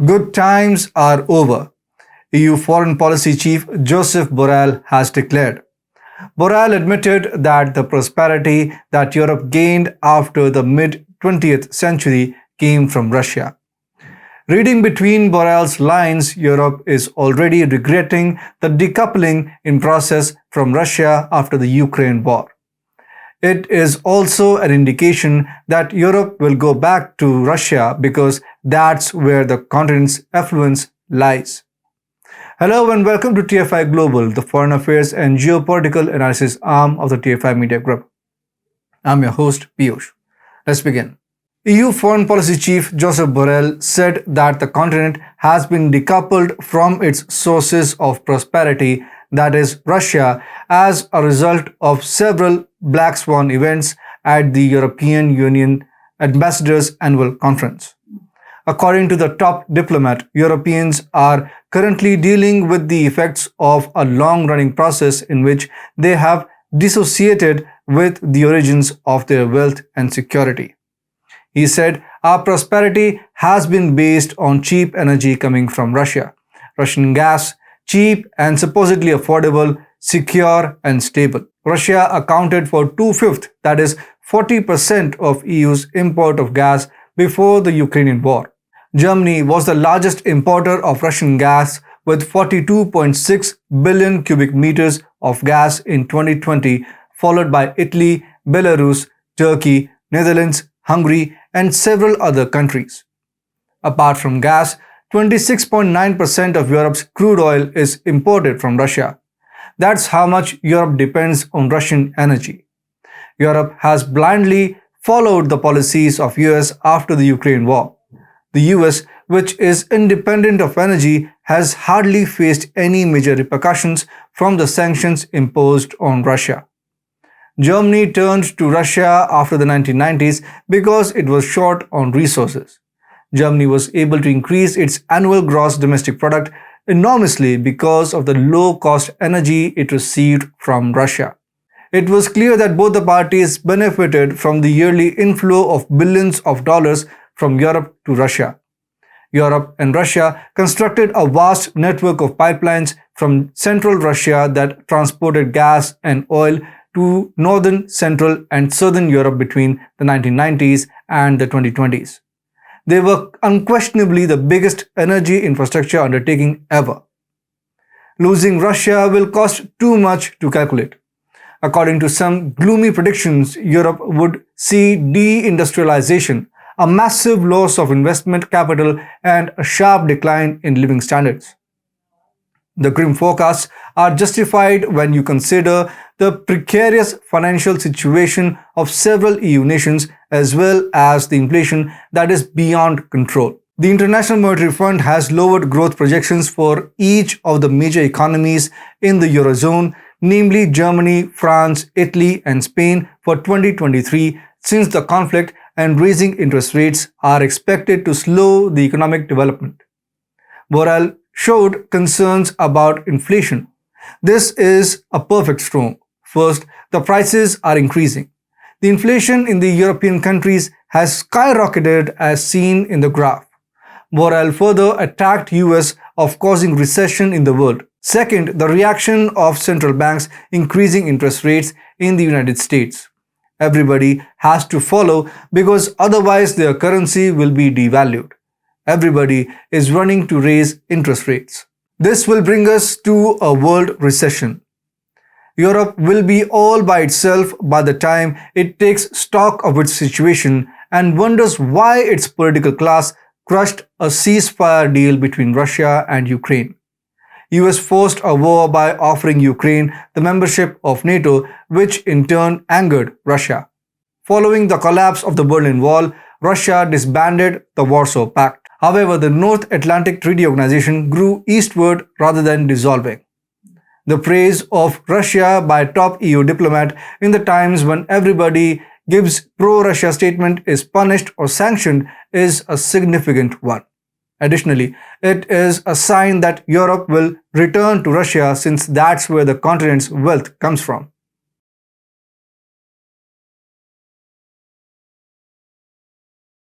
Good times are over, EU Foreign Policy Chief Joseph Borrell has declared. Borrell admitted that the prosperity that Europe gained after the mid 20th century came from Russia. Reading between Borrell's lines, Europe is already regretting the decoupling in process from Russia after the Ukraine war. It is also an indication that Europe will go back to Russia because that's where the continent's affluence lies. Hello and welcome to TFIGlobal, the foreign affairs and geopolitical analysis arm of the TFI Media Group. I'm your host, Piyush. Let's begin. EU Foreign Policy Chief Joseph Borrell said that the continent has been decoupled from its sources of prosperity, that is, Russia, as a result of several black swan events at the European Union Ambassadors' Annual Conference. According to the top diplomat, Europeans are currently dealing with the effects of a long-running process in which they have dissociated with the origins of their wealth and security. He said, "Our prosperity has been based on cheap energy coming from Russia. Russian gas, cheap and supposedly affordable, secure and stable. Russia accounted for 2/5, that is 40% of EU's import of gas before the Ukrainian war. Germany was the largest importer of Russian gas with 42.6 billion cubic meters of gas in 2020, followed by Italy, Belarus, Turkey, Netherlands, Hungary, and several other countries. Apart from gas, 26.9% of Europe's crude oil is imported from Russia. That's how much Europe depends on Russian energy. Europe has blindly followed the policies of US after the Ukraine war. The US, which is independent of energy, has hardly faced any major repercussions from the sanctions imposed on Russia. Germany turned to Russia after the 1990s because it was short on resources. Germany was able to increase its annual gross domestic product enormously because of the low-cost energy it received from Russia. It was clear that both the parties benefited from the yearly inflow of billions of dollars from Europe to Russia. Europe and Russia constructed a vast network of pipelines from central Russia that transported gas and oil to northern, central, and southern Europe between the 1990s and the 2020s. They were unquestionably the biggest energy infrastructure undertaking ever. Losing Russia will cost too much to calculate. According to some gloomy predictions, Europe would see deindustrialization, a massive loss of investment capital, and a sharp decline in living standards. The grim forecasts are justified when you consider the precarious financial situation of several EU nations as well as the inflation that is beyond control. The International Monetary Fund has lowered growth projections for each of the major economies in the Eurozone, namely Germany, France, Italy, and Spain for 2023, since the conflict and raising interest rates are expected to slow the economic development. Borrell showed concerns about inflation. This is a perfect storm. First, the prices are increasing. The inflation in the European countries has skyrocketed as seen in the graph. Borrell further attacked US of causing recession in the world. Second, the reaction of central banks increasing interest rates in the United States. Everybody has to follow because otherwise their currency will be devalued. Everybody is running to raise interest rates. This will bring us to a world recession. Europe will be all by itself by the time it takes stock of its situation and wonders why its political class crushed a ceasefire deal between Russia and Ukraine. US forced a war by offering Ukraine the membership of NATO, which in turn angered Russia. Following the collapse of the Berlin Wall, Russia disbanded the Warsaw Pact. However, the North Atlantic Treaty Organization grew eastward rather than dissolving. The praise of Russia by a top EU diplomat in the times when everybody gives pro-Russia statement is punished or sanctioned is a significant one. Additionally, it is a sign that Europe will return to Russia since that's where the continent's wealth comes from.